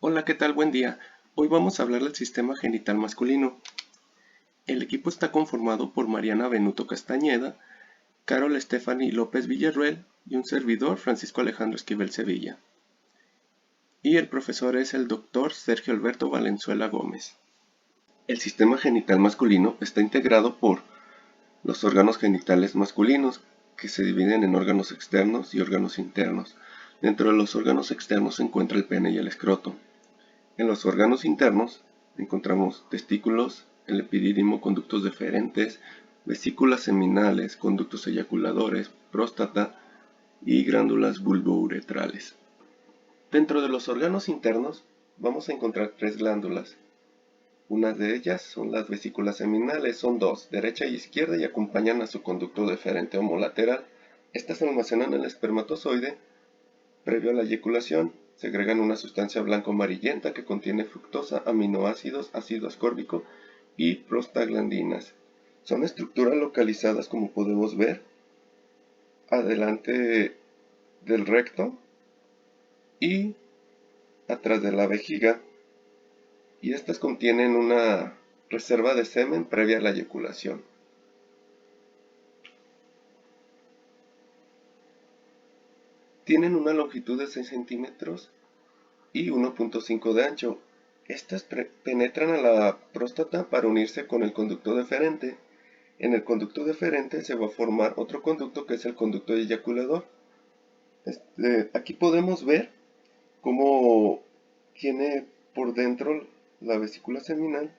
Hola, ¿qué tal? Buen día. Hoy vamos a hablar del sistema genital masculino. El equipo está conformado por Mariana Benuto Castañeda, Carol Stephanie López Villarruel y un servidor, Francisco Alejandro Esquivel Sevilla. Y el profesor es el doctor Sergio Alberto Valenzuela Gómez. El sistema genital masculino está integrado por los órganos genitales masculinos, que se dividen en órganos externos y órganos internos. Dentro de los órganos externos se encuentra el pene y el escroto. En los órganos internos encontramos testículos, el epidídimo, conductos deferentes, vesículas seminales, conductos eyaculadores, próstata y glándulas bulbouretrales. Dentro de los órganos internos vamos a encontrar tres glándulas. Una de ellas son las vesículas seminales, son dos, derecha y izquierda, y acompañan a su conducto deferente homolateral. Estas almacenan el espermatozoide previo a la eyaculación. Segregan una sustancia blanco-amarillenta que contiene fructosa, aminoácidos, ácido ascórbico y prostaglandinas. Son estructuras localizadas, como podemos ver, adelante del recto y atrás de la vejiga, y estas contienen una reserva de semen previa a la eyaculación. Tienen una longitud de 6 centímetros y 1.5 de ancho. Estas penetran a la próstata para unirse con el conducto deferente. En el conducto deferente se va a formar otro conducto, que es el conducto eyaculador. Aquí podemos ver cómo tiene por dentro la vesícula seminal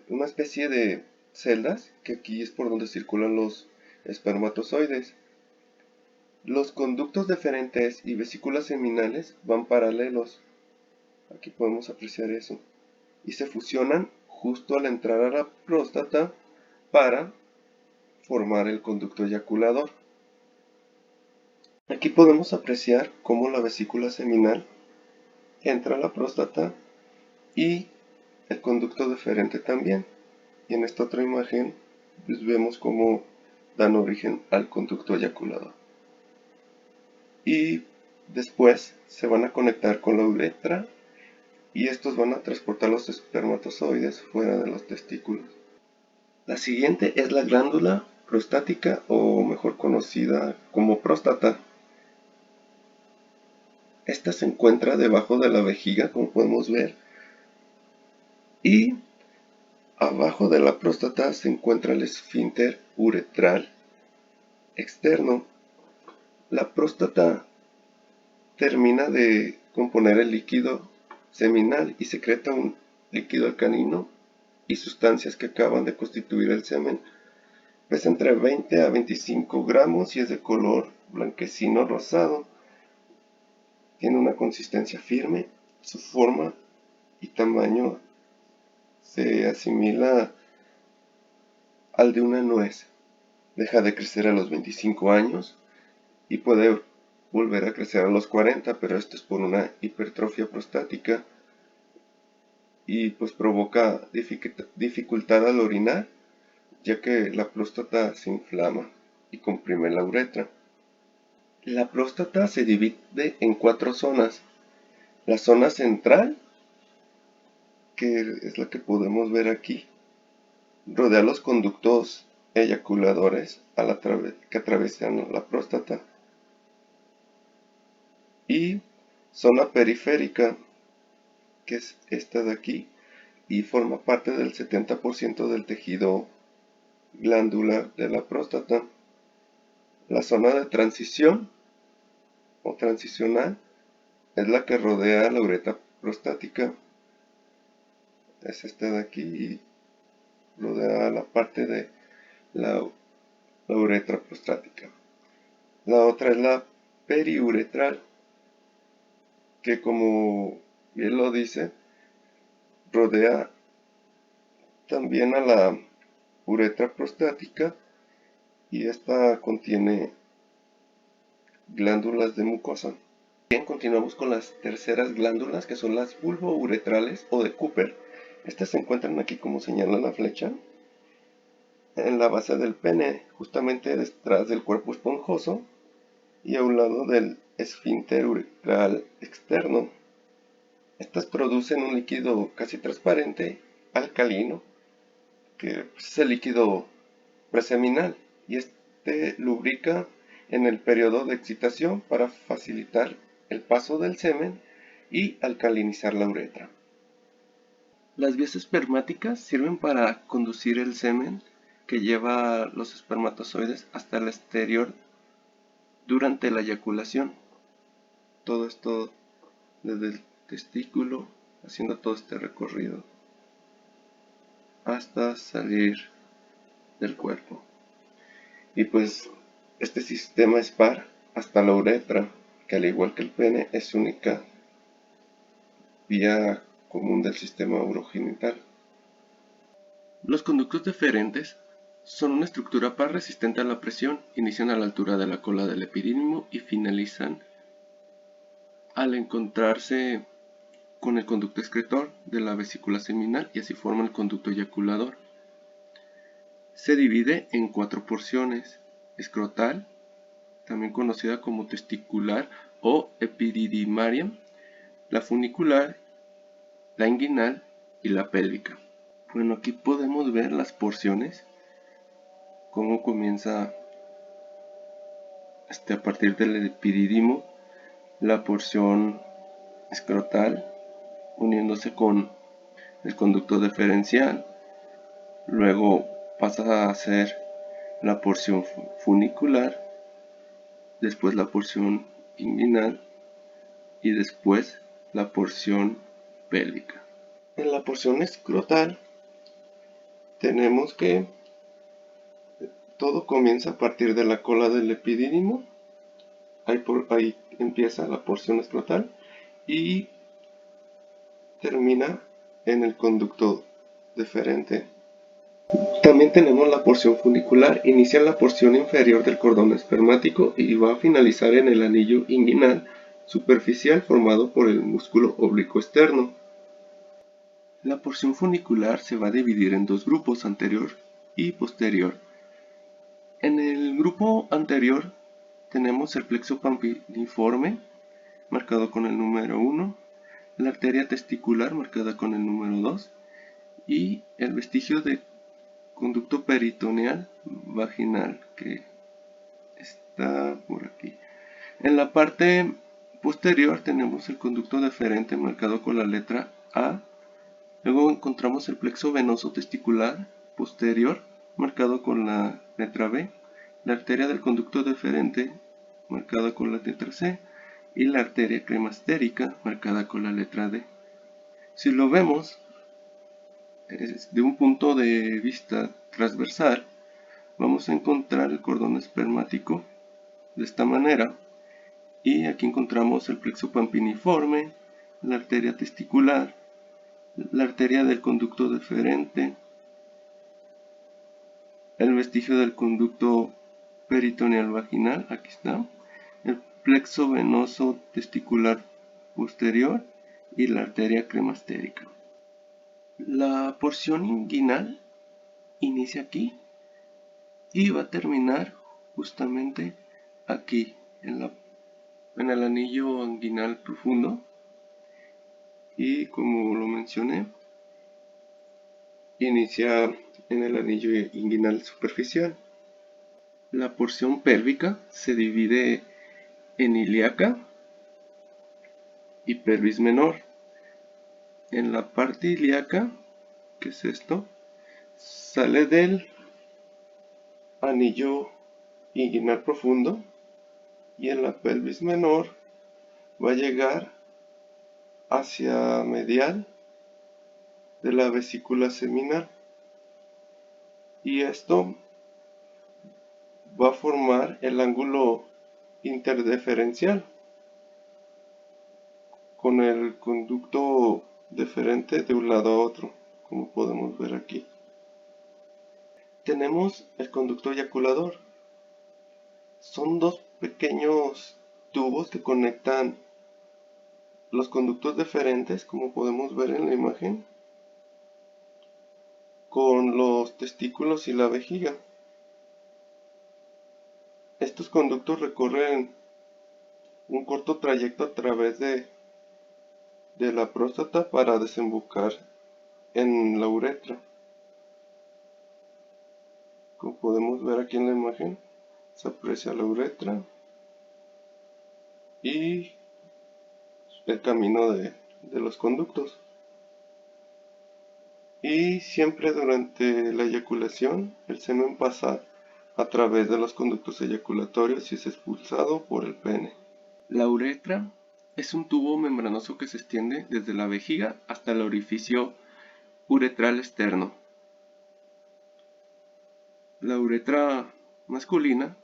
una especie de celdas, que aquí es por donde circulan los espermatozoides. Los conductos deferentes y vesículas seminales van paralelos. Aquí podemos apreciar eso. Y se fusionan justo al entrar a la próstata para formar el conducto eyaculador. Aquí podemos apreciar cómo la vesícula seminal entra a la próstata y el conducto deferente también. Y en esta otra imagen pues vemos cómo dan origen al conducto eyaculador. Y después se van a conectar con la uretra, y estos van a transportar los espermatozoides fuera de los testículos. La siguiente es la glándula prostática, o mejor conocida como próstata. Esta se encuentra debajo de la vejiga, como podemos ver, y abajo de la próstata se encuentra el esfínter uretral externo. La próstata termina de componer el líquido seminal y secreta un líquido alcalino y sustancias que acaban de constituir el semen. Pesa entre 20 a 25 gramos y es de color blanquecino rosado. Tiene una consistencia firme. Su forma y tamaño se asimila al de una nuez. Deja de crecer a los 25 años y puede volver a crecer a los 40, pero esto es por una hipertrofia prostática, y pues provoca dificultad al orinar, ya que la próstata se inflama y comprime la uretra. La próstata se divide en 4 zonas. La zona central, que es la que podemos ver aquí, rodea los conductos eyaculadores que atraviesan la próstata. Y zona periférica, que es esta de aquí, y forma parte del 70% del tejido glandular de la próstata. La zona de transición o transicional es la que rodea la uretra prostática. Es esta de aquí y rodea la parte de la uretra prostática. La otra es la periuretral, que como bien lo dice, rodea también a la uretra prostática, y esta contiene glándulas de mucosa. Bien, continuamos con las terceras glándulas, que son las bulbouretrales o de Cooper. Estas se encuentran aquí, como señala la flecha, en la base del pene, justamente detrás del cuerpo esponjoso y a un lado del esfínter uretral externo. Estas producen un líquido casi transparente, alcalino, que es el líquido preseminal, y este lubrica en el periodo de excitación para facilitar el paso del semen y alcalinizar la uretra. Las vías espermáticas sirven para conducir el semen que lleva los espermatozoides hasta el exterior durante la eyaculación. Todo esto desde el testículo, haciendo todo este recorrido hasta salir del cuerpo. Y pues este sistema es par hasta la uretra, que al igual que el pene es única vía común del sistema urogenital. Los conductos deferentes son una estructura par resistente a la presión, inician a la altura de la cola del epidídimo y finalizan al encontrarse con el conducto excretor de la vesícula seminal y así forma el conducto eyaculador. Se divide en 4 porciones: escrotal, también conocida como testicular o epididymaria, la funicular, la inguinal y la pélvica. Bueno, aquí podemos ver las porciones, cómo comienza a partir del epidídimo, la porción escrotal uniéndose con el conducto deferencial, luego pasa a ser la porción funicular, después la porción inguinal y después la porción pélvica. En la porción escrotal tenemos que todo comienza a partir de la cola del epidídimo, ahí empieza la porción escrotal y termina en el conducto deferente. También tenemos la porción funicular, inicia en la porción inferior del cordón espermático y va a finalizar en el anillo inguinal superficial formado por el músculo oblicuo externo. La porción funicular se va a dividir en dos grupos, anterior y posterior. En el grupo anterior tenemos el plexo pampiniforme, marcado con el número 1, la arteria testicular, marcada con el número 2, y el vestigio de conducto peritoneal vaginal, que está por aquí. En la parte posterior tenemos el conducto deferente, marcado con la letra A. Luego encontramos el plexo venoso testicular posterior, marcado con la letra B, la arteria del conducto deferente, marcada con la letra C, y la arteria cremastérica, marcada con la letra D. Si lo vemos de un punto de vista transversal, vamos a encontrar el cordón espermático de esta manera, y aquí encontramos el plexo pampiniforme, la arteria testicular, la arteria del conducto deferente, el vestigio del conducto peritoneal vaginal, aquí está, el plexo venoso testicular posterior y la arteria cremastérica. La porción inguinal inicia aquí y va a terminar justamente aquí, en el anillo inguinal profundo, y como lo mencioné, inicia en el anillo inguinal superficial. La porción pélvica se divide en ilíaca y pelvis menor. En la parte ilíaca, que es esto, sale del anillo inguinal profundo, y en la pelvis menor va a llegar hacia medial de la vesícula seminal, y esto va a formar el ángulo interdeferencial con el conducto deferente de un lado a otro, como podemos ver aquí. Tenemos el conducto eyaculador. Son dos pequeños tubos que conectan los conductos deferentes, como podemos ver en la imagen, con los testículos y la vejiga. Estos conductos recorren un corto trayecto a través de de la próstata para desembocar en la uretra. Como podemos ver aquí en la imagen, se aprecia la uretra y el camino de los conductos. Y siempre durante la eyaculación, el semen pasa a través de los conductos eyaculatorios y es expulsado por el pene. La uretra es un tubo membranoso que se extiende desde la vejiga hasta el orificio uretral externo. La uretra masculina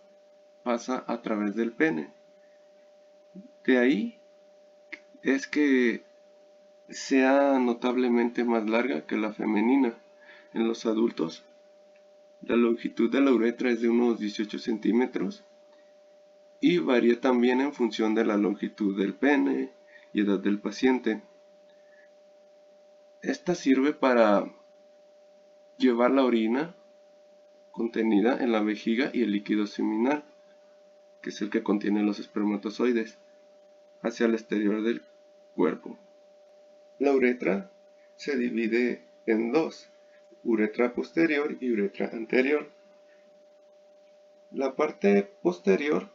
pasa a través del pene. De ahí es que sea notablemente más larga que la femenina. En los adultos, la longitud de la uretra es de unos 18 centímetros y varía también en función de la longitud del pene y edad del paciente. Esta sirve para llevar la orina contenida en la vejiga y el líquido seminal, que es el que contiene los espermatozoides, hacia el exterior del cuerpo. La uretra se divide en dos, uretra posterior y uretra anterior. La parte posterior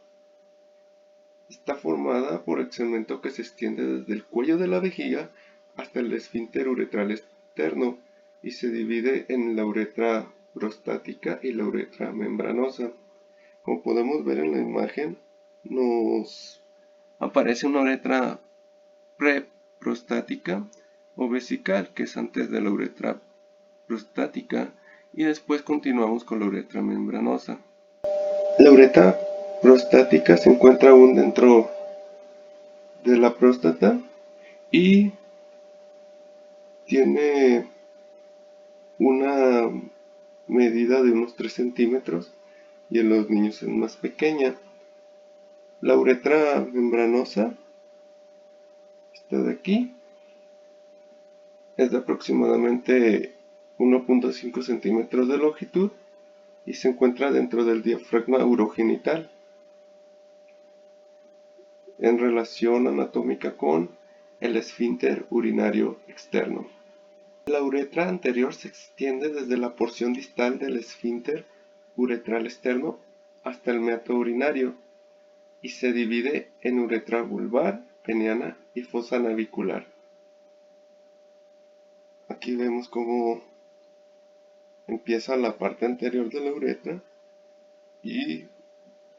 está formada por el segmento que se extiende desde el cuello de la vejiga hasta el esfínter uretral externo y se divide en la uretra prostática y la uretra membranosa. Como podemos ver en la imagen, nos aparece una uretra preprostática o vesical, que es antes de la uretra prostática, y después continuamos con la uretra membranosa. La uretra prostática se encuentra aún dentro de la próstata y tiene una medida de unos 3 centímetros y en los niños es más pequeña. La uretra membranosa, esta de aquí, es de aproximadamente 1.5 centímetros de longitud y se encuentra dentro del diafragma urogenital en relación anatómica con el esfínter urinario externo. La uretra anterior se extiende desde la porción distal del esfínter uretral externo hasta el meato urinario y se divide en uretra vulvar, peniana y fosa navicular. Aquí vemos cómo empieza la parte anterior de la uretra y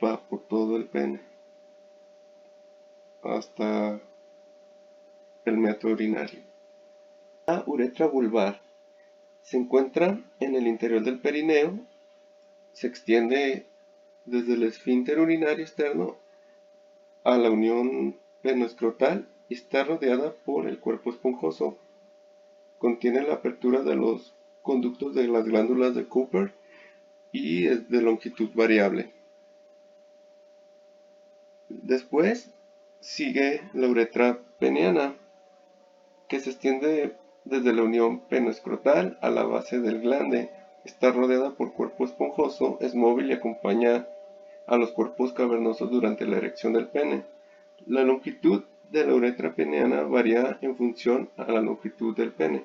va por todo el pene hasta el meato urinario. La uretra vulvar se encuentra en el interior del perineo, se extiende desde el esfínter urinario externo a la unión penoescrotal y está rodeada por el cuerpo esponjoso. Contiene la apertura de los conductos de las glándulas de Cooper y es de longitud variable. Después sigue la uretra peniana, que se extiende desde la unión penoescrotal a la base del glande. Está rodeada por cuerpo esponjoso, es móvil y acompaña a los cuerpos cavernosos durante la erección del pene. La longitud de la uretra peniana varía en función a la longitud del pene.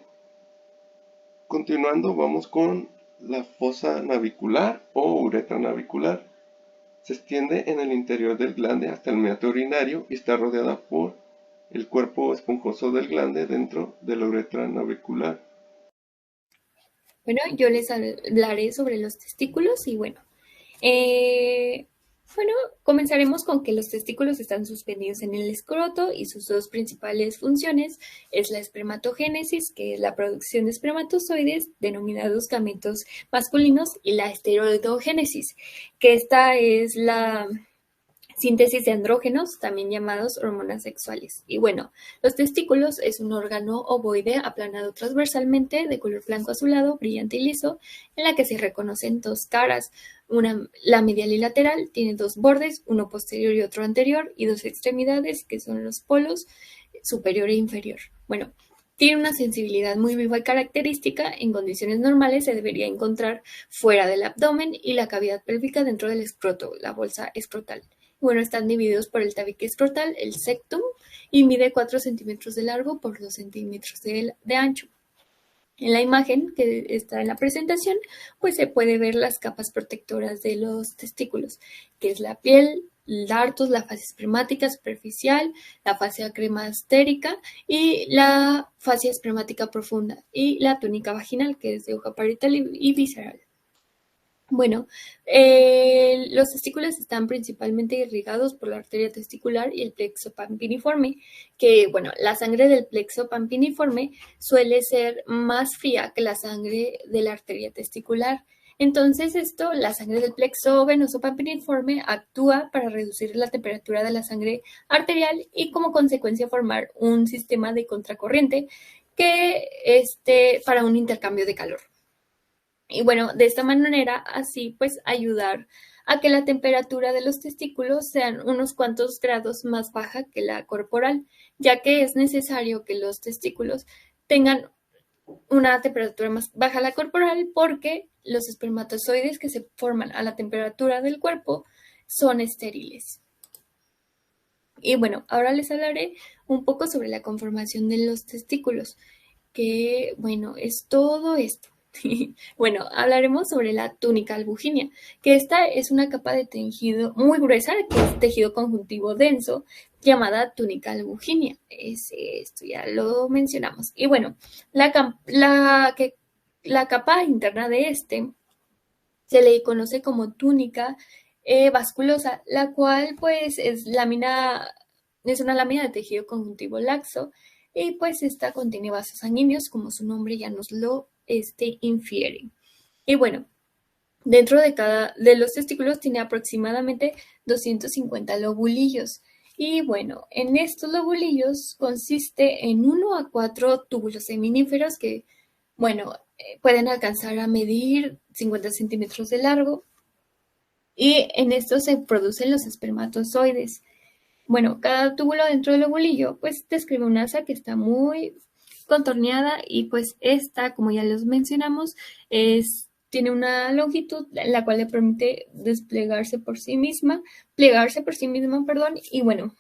Continuando, vamos con la fosa navicular o uretra navicular. Se extiende en el interior del glande hasta el meato urinario y está rodeada por el cuerpo esponjoso del glande dentro de la uretra navicular. Bueno, yo les hablaré sobre los testículos y bueno, comenzaremos con que los testículos están suspendidos en el escroto y sus dos principales funciones es la espermatogénesis, que es la producción de espermatozoides denominados gametos masculinos, y la esteroidogénesis, que esta es la síntesis de andrógenos, también llamados hormonas sexuales. Y bueno, los testículos es un órgano ovoide aplanado transversalmente de color blanco azulado, brillante y liso, en la que se reconocen dos caras. La medial y lateral tiene dos bordes, uno posterior y otro anterior, y dos extremidades, que son los polos superior e inferior. Bueno, tiene una sensibilidad muy viva y característica. En condiciones normales se debería encontrar fuera del abdomen y la cavidad pélvica dentro del escroto, la bolsa escrotal. Bueno, están divididos por el tabique escrotal, el septum, y mide 4 centímetros de largo por 2 centímetros de ancho. En la imagen que está en la presentación, pues se puede ver las capas protectoras de los testículos, que es la piel, dartos, la fascia espermática superficial, la fascia cremastérica y la fascia espermática profunda, y la túnica vaginal, que es de hoja parietal y visceral. Bueno, los testículos están principalmente irrigados por la arteria testicular y el plexo pampiniforme, que, bueno, la sangre del plexo pampiniforme suele ser más fría que la sangre de la arteria testicular. Entonces, la sangre del plexo venoso pampiniforme actúa para reducir la temperatura de la sangre arterial y como consecuencia formar un sistema de contracorriente para un intercambio de calor. Y bueno, de esta manera, así pues ayudar a que la temperatura de los testículos sean unos cuantos grados más baja que la corporal, ya que es necesario que los testículos tengan una temperatura más baja a la corporal porque los espermatozoides que se forman a la temperatura del cuerpo son estériles. Y bueno, ahora les hablaré un poco sobre la conformación de los testículos, que bueno, es todo esto. Bueno, hablaremos sobre la túnica albuginea, que esta es una capa de tejido muy gruesa, que es tejido conjuntivo denso, llamada túnica albuginea. Esto ya lo mencionamos. Y bueno, la capa interna de se le conoce como túnica vasculosa, la cual pues es una lámina de tejido conjuntivo laxo, y pues esta contiene vasos sanguíneos, como su nombre ya nos lo infiere. Y bueno, dentro de los testículos tiene aproximadamente 250 lobulillos. Y bueno, en estos lobulillos consiste en 1 a 4 túbulos seminíferos que, bueno, pueden alcanzar a medir 50 centímetros de largo. Y en estos se producen los espermatozoides. Bueno, cada túbulo dentro del lobulillo pues describe un asa que está muy contorneada, y pues esta, como ya les mencionamos, tiene una longitud la cual le permite plegarse por sí misma, perdón, y bueno,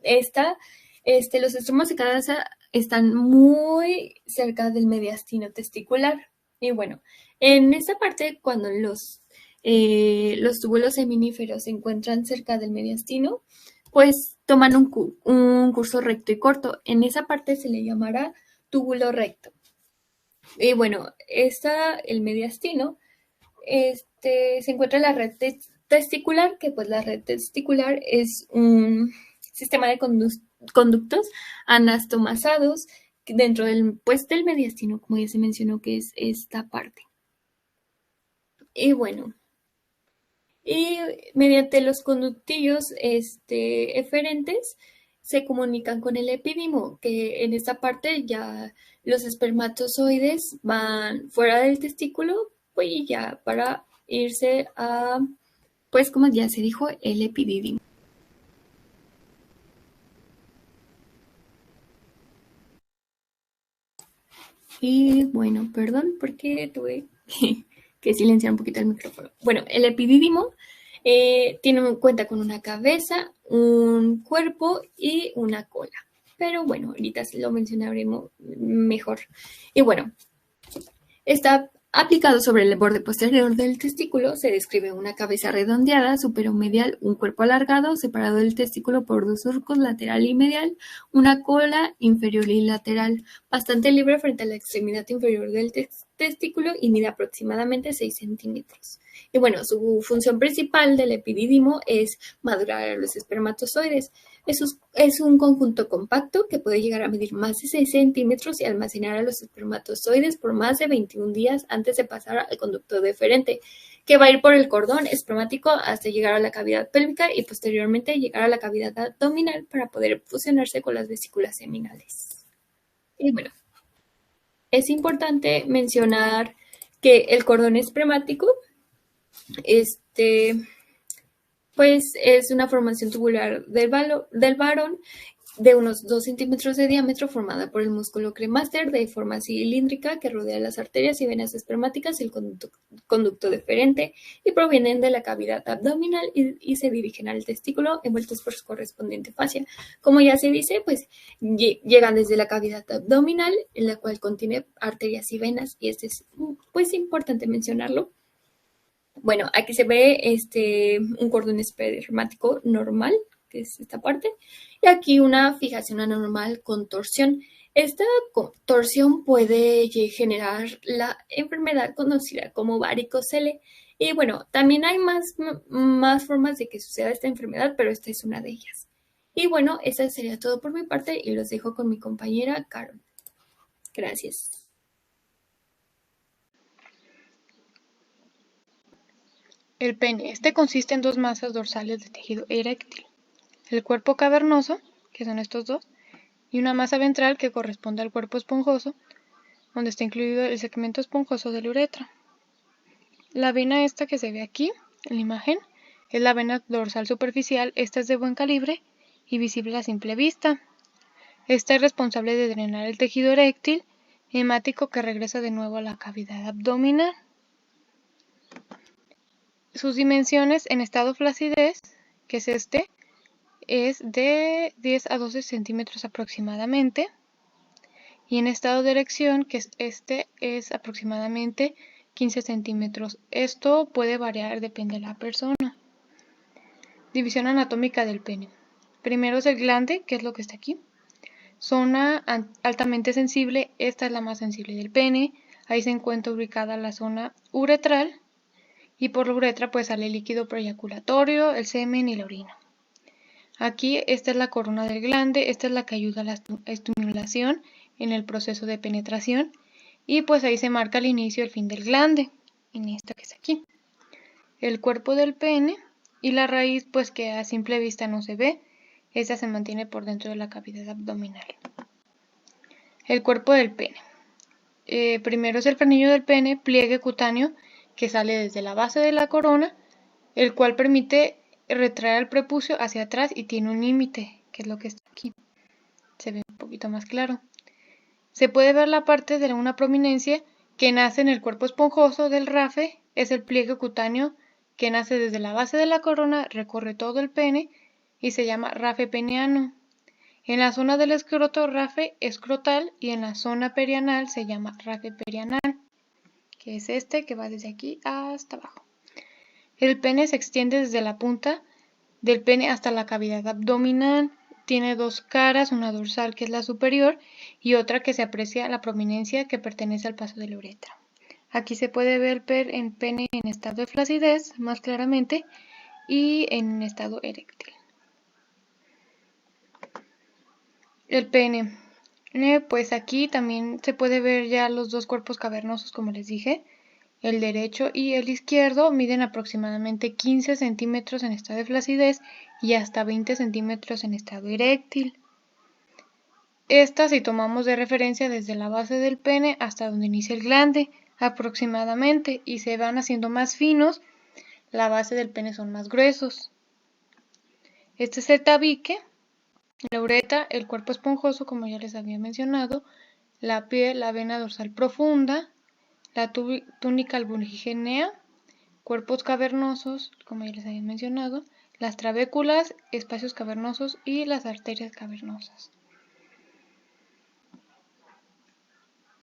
los extremos de cada asa están muy cerca del mediastino testicular. Y bueno, en esta parte, cuando los túbulos seminíferos se encuentran cerca del mediastino, pues toman un curso recto y corto. En esa parte se le llamará túbulo recto. Y bueno, el mediastino, se encuentra en la red testicular, que pues la red testicular es un sistema de conductos anastomosados dentro del mediastino, como ya se mencionó, que es esta parte. Y bueno, y mediante los conductillos eferentes se comunican con el epidimo, que en esta parte ya los espermatozoides van fuera del testículo, pues ya para irse a, pues como ya se dijo, el epidídimo. Y bueno, perdón porque tuve que silenciar un poquito el micrófono. Bueno, el epidídimo cuenta con una cabeza, un cuerpo y una cola. Pero bueno, ahorita lo mencionaremos mejor. Y bueno, está aplicado sobre el borde posterior del testículo. Se describe una cabeza redondeada, superomedial, un cuerpo alargado, separado del testículo por 2 surcos lateral y medial, una cola inferior y lateral, bastante libre frente a la extremidad inferior del testículo y mide aproximadamente 6 centímetros. Y bueno, su función principal del epidídimo es madurar a los espermatozoides. Es un conjunto compacto que puede llegar a medir más de 6 centímetros y almacenar a los espermatozoides por más de 21 días antes de pasar al conducto deferente, que va a ir por el cordón espermático hasta llegar a la cavidad pélvica y posteriormente llegar a la cavidad abdominal para poder fusionarse con las vesículas seminales. Y bueno, es importante mencionar que el cordón espermático pues es una formación tubular del varón de unos 2 centímetros de diámetro, formada por el músculo cremaster de forma cilíndrica que rodea las arterias y venas espermáticas y el conducto deferente, y provienen de la cavidad abdominal y se dirigen al testículo envueltos por su correspondiente fascia. Como ya se dice, pues llegan desde la cavidad abdominal, en la cual contiene arterias y venas, y este es pues importante mencionarlo. Bueno, aquí se ve un cordón espermático normal, que es esta parte, y aquí una fijación anormal con torsión. Esta torsión puede generar la enfermedad conocida como varicocele. Y bueno, también hay más formas de que suceda esta enfermedad, pero esta es una de ellas. Y bueno, eso sería todo por mi parte y los dejo con mi compañera Carol. Gracias. El pene. Este consiste en dos masas dorsales de tejido eréctil. El cuerpo cavernoso, que son estos dos, y una masa ventral que corresponde al cuerpo esponjoso, donde está incluido el segmento esponjoso de la uretra. La vena esta que se ve aquí, en la imagen, es la vena dorsal superficial. Esta es de buen calibre y visible a simple vista. Esta es responsable de drenar el tejido eréctil hemático que regresa de nuevo a la cavidad abdominal. Sus dimensiones en estado flacidez, que es este, es de 10 a 12 centímetros aproximadamente, y en estado de erección, que es este, es aproximadamente 15 centímetros. Esto puede variar, depende de la persona. División anatómica del pene. Primero es el glande, que es lo que está aquí. Zona altamente sensible, esta es la más sensible del pene. Ahí se encuentra ubicada la zona uretral, y por la uretra pues sale el líquido preyaculatorio, el semen y la orina. Aquí esta es la corona del glande, esta es la que ayuda a la estimulación en el proceso de penetración, y pues ahí se marca el inicio y el fin del glande, en esta que es aquí. El cuerpo del pene y la raíz pues que a simple vista no se ve, esta se mantiene por dentro de la cavidad abdominal. El cuerpo del pene. Primero es el frenillo del pene, pliegue cutáneo, que sale desde la base de la corona, el cual permite retraer el prepucio hacia atrás y tiene un límite, que es lo que está aquí. Se ve un poquito más claro. Se puede ver la parte de una prominencia que nace en el cuerpo esponjoso del rafe, es el pliegue cutáneo que nace desde la base de la corona, recorre todo el pene y se llama rafe peneano. En la zona del escroto, rafe escrotal, y en la zona perianal se llama rafe perianal, que es este que va desde aquí hasta abajo. El pene se extiende desde la punta del pene hasta la cavidad abdominal. Tiene dos caras, una dorsal que es la superior y otra que se aprecia la prominencia que pertenece al paso de la uretra. Aquí se puede ver el pene en estado de flacidez más claramente y en estado eréctil. El pene. Pues aquí también se puede ver ya los dos cuerpos cavernosos, como les dije. El derecho y el izquierdo miden aproximadamente 15 centímetros en estado de flacidez y hasta 20 centímetros en estado eréctil. Esta si tomamos de referencia desde la base del pene hasta donde inicia el glande aproximadamente, y se van haciendo más finos, la base del pene son más gruesos. Este es el tabique, la uretra, el cuerpo esponjoso como ya les había mencionado, la piel, la vena dorsal profunda, la túnica albuginea, cuerpos cavernosos, como ya les había mencionado, las trabéculas, espacios cavernosos y las arterias cavernosas.